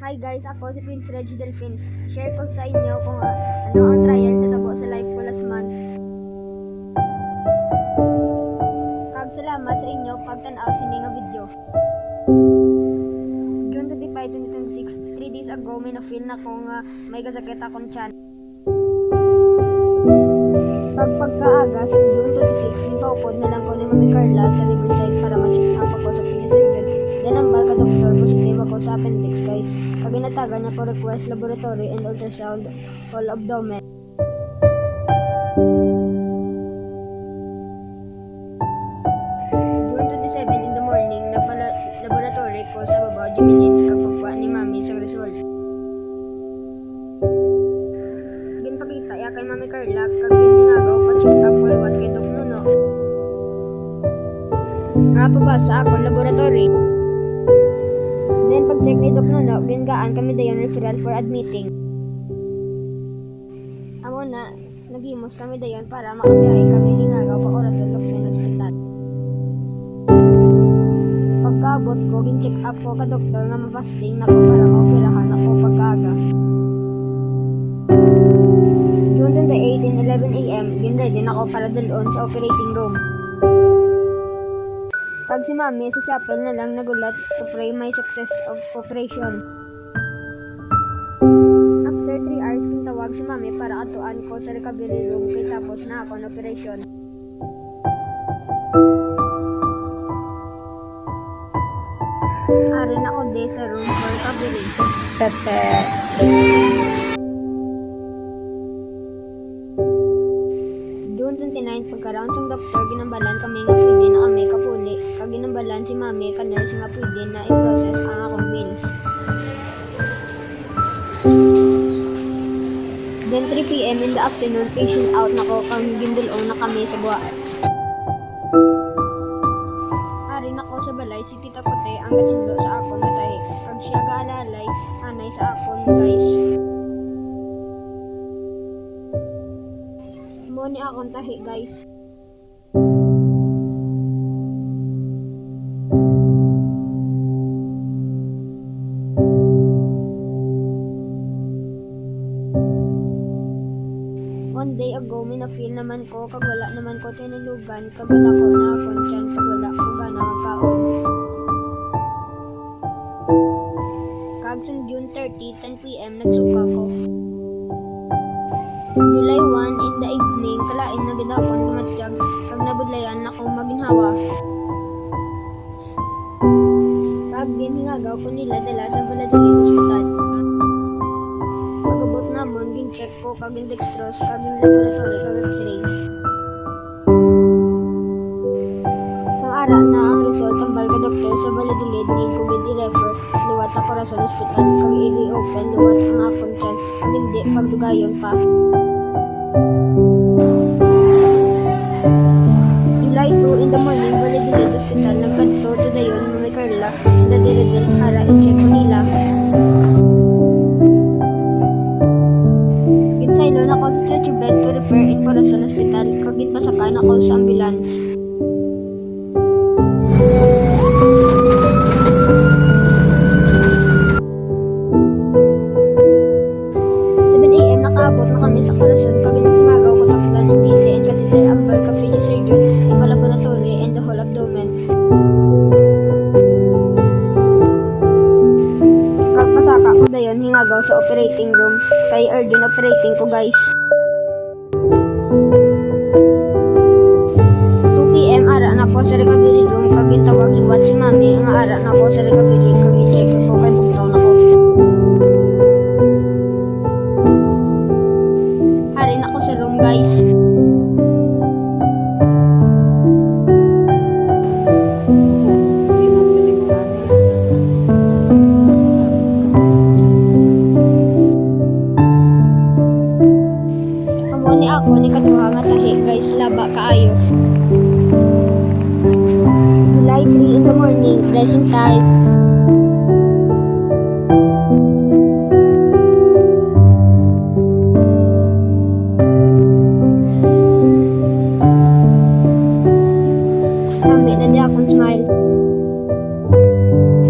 Hi guys, ako si Prince Reggie Delfin. Share ko sa inyo kung ano ang trials na tabo sa life ko last month. Kag salamat sa inyo pagtanaw sini nga video. June 25, 2026, 3 days ago may na-feel na ko nga may kasakit akong tiyan. Pagkaaga sa June 26, nipaupod na lang ko ni Mami Carla sa Riverside para ma-check up ako sa pinisurgeon. Then ang ka doktor, positive ako sa appendix guys. Pag inatagan niya ko request laboratory and ultrasound whole abdomen. June 27 in the morning, nagpa-laboratory ko sa Babaw Jimilins kapagwa ni Mami sa results. Ginpakita ya kay Mami Carla kag giningagaw pa check up ko luwat kay Doc Nuno. Nga pabasa ako laboratory. Then pag-check ni Doc Nuno, gingaan kami dayon referral for admitting. Amo na, nagimos kami dayon para makabiyahe kami hingagaw pa Corazon Luxen Hospital. Pagkaabot ko, gin-check up ko ka doktor nga mafasting na ko para maoperahan ako pagkaaga. June 28 in 11 AM, gin-ready na ako para dalon sa operating room. Pag si Mami sa chapel na lang nagulat to pray my success of operation. After 3 hours, pintawag si Mami para atuan ko sa recovery room kay tapos na ako ng operation. Ari na ako day sa room for recovery. June 29, pagka-rounds ang doktor, ginambalan kami nga pwede na kami kapuli. Kag ginambalan si Mami ka nurse nga pwede na i-process ang akong bills. Then 3 PM in the afternoon, patient out na ko kang gindulong na kami sa buwa. Ari na ko sa balay si Tita Puti ang gatindo sa akon nga tahi. Kag siya gaalalay, anay sa akon guys. Mo ni akong tahi guys. One day ago, may na-feel naman ko kag wala naman ko tinulugan kag ako na akong tiyan kag wala ko gana magkaon. Kag sa June 30, 10 PM nagsuka ko. July 1 in the evening, kalain na gid akong tumatiyag kag nabudlayan ako maginhawa. Kag ginhingagaw ko nila dala sa Valladolid Hospital. Pagabot namon, gin-check ko kag dextrose kag laboratory kag x-ray. Sang ara na ang result ang balga doktor sa Valladolid ni ko gid i-refer luwat sa Corazon Hospital kag i-reopen luwat ang akong tiyan kag hindi pagdugayon pa. July 2 in the morning, Valladolid Hospital, nagkadto to dayon Mami Carla, na diredel para i-check ko nila. Ginsaylon ako sa stretcher bed to refer in Corazon Hospital, kag ginpasakan ako sa ambulance. Nakaabot na kami sa Corazon kag ginagaw ko takdan ng GT and catheter ambal kag surgeon in laboratory and the whole abdomen. Kag pasaka ko dayon hingagaw sa operating room kay urgent operating ko guys. 2 PM ara na ko sa recovery room kag gintawag liwat si Mami nga ara na ko sa recovery kag i-check ko kay bugtaw na ko. Sa room guys. Amo ni ako ni kaduha nga tahi guys, laba kaayo. July 3 in the morning, blessing time. Smile.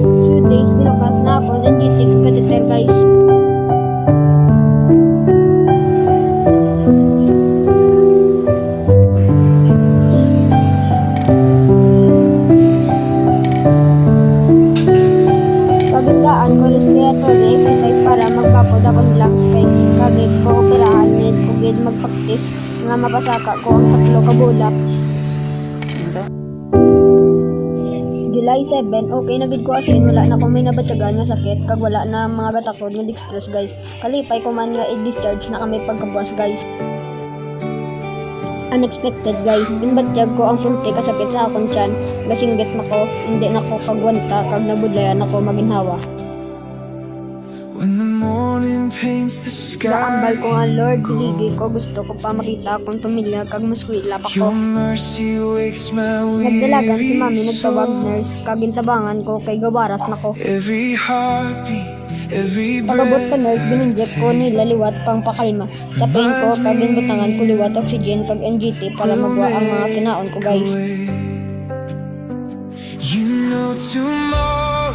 Few days nilakas na ako ng GT kagateter Tagaan ko respiratory exercise para magpapod akong lungs kay kagid ko operahan need ko gid magpaktis nga mapasaka ko ang 3 ka bulak. July 7, okay na gid ko as in wala na akong may nabatyagan nga sakit kag wala na mga gatakod nga dextrose guys. Kalipay ko man nga i-discharge na kami pagkabuas guys. Unexpected guys, binbatyag ko ang punti kasakit sa akong tiyan, gasinggit na ko, hindi na ko kagwanta kag nabudlayan ako maginhawa. When the morning paints the Naambal sky, ko nga Lord, ligi ko gusto ko pa makita akong pamilya kag muskwila pa ko. your mercy wakes my Nagdalagan si mami weary nagtawag soul. nurse kagintabangan ko kay gawaras na ko. Every heartbeat, every Pagabot breath ka nurse, bininject ko nila liwat pang pakalma. Sa pain ko, kaginbutangan ko liwat oxygen kag NGT para magwa ang mga kinaon ko guys. away. You know tomorrow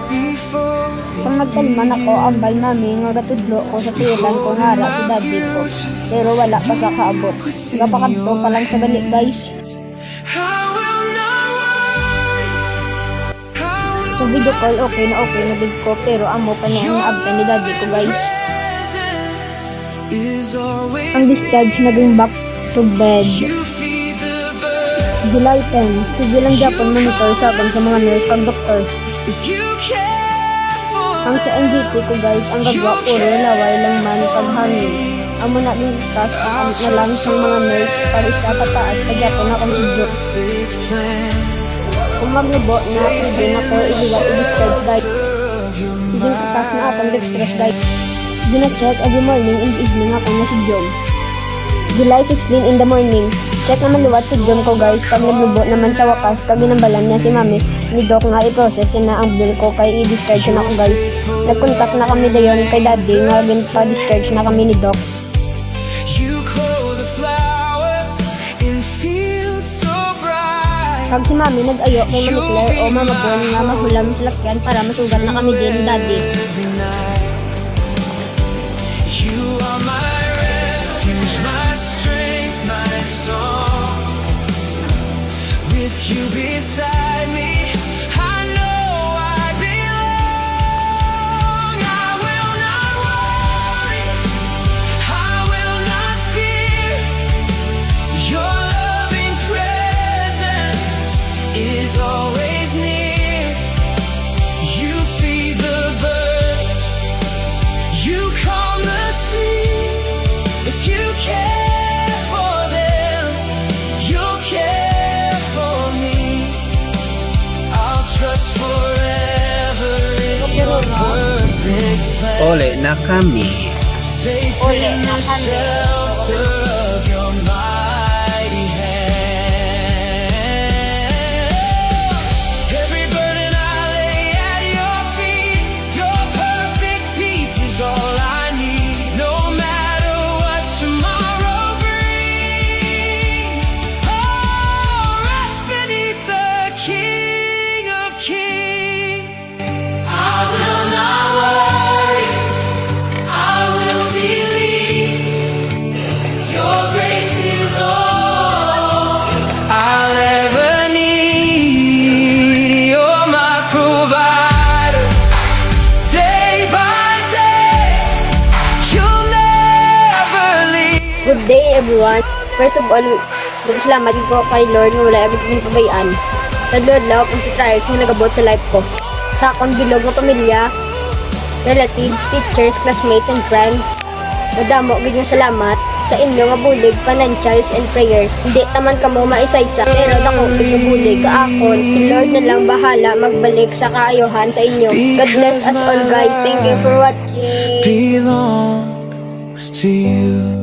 before Sa magkalman ako, ambal nami nga gatudlo ko sa pilan ko ngara si daddy ko. Pero wala pa sa kaabot. Gapakadto pa lang sa gali guys. I will not worry. Sa video call, okay na big ko. Pero amo pa niya ang naabtan ni daddy ko guys. Presence is always Ang discharge naging back to bed. you feed the bird. July 10, sige lang Japon monitor sa akin sa mga nurse kag doktor. If you care for Ang sa NGT ko guys, ang gagwa puro laway lang man kag hangin. Amo na din tas na lang sa mga nurse para sa pataas kag Japon akong sudyo. perfect plan Kung maglubo na pwede na ko iliwat i-discharge guys. of your Hindi patas na akong dextrose guys. Gina-check every morning and evening ako na si Jom. July 15 in the morning. Check naman luwat si Jom ko guys. Pag naglubo naman sa wakas, kag ginambalan niya si mami ni Doc nga i-process na ang bill ko kay i-discharge na ako guys. Nag-contact na kami dayon kay daddy nga ginpa-discharge na kami ni Doc. You clothe the flowers in fields so bright. Kag si mami nag-ayo kay Mami Claire o Mama Bon nga mahulam sa lakyan para masugat na kami din ni daddy. Every night you are my refuge, my strength, my song. With you beside me, I know I belong. I will not worry, I will not fear. Your loving presence is always near. You feed the birds, you calm the sea. If you care for them, you'll care for me. I'll trust forever in your perfect plan. Ole na kami. Safe in the shelter of your mighty hand. Every burden I lay at your feet, your perfect peace is all I need. No matter what tomorrow brings, oh, rest beneath the King of Kings. I will not worry, I will believe. Your grace is all I'll ever need. You're my provider. Day by day, you'll never leave. Good day everyone. First of all, salamat ko kay Lord nga wala agad kong pabayaan. Sa Lord lang kung sa trials nga nagabot sa life ko. Sa akong bilog nga pamilya, relatives, teachers, classmates, and friends. Madamo gid nga salamat sa inyo nga bulig, financials, and prayers. Hindi taman kamo maisaysa, pero dako ito bulig kaakon. Si Lord na lang bahala magbalik sa kaayohan sa inyo. God bless us all guys. Thank you for watching. Belongs to you.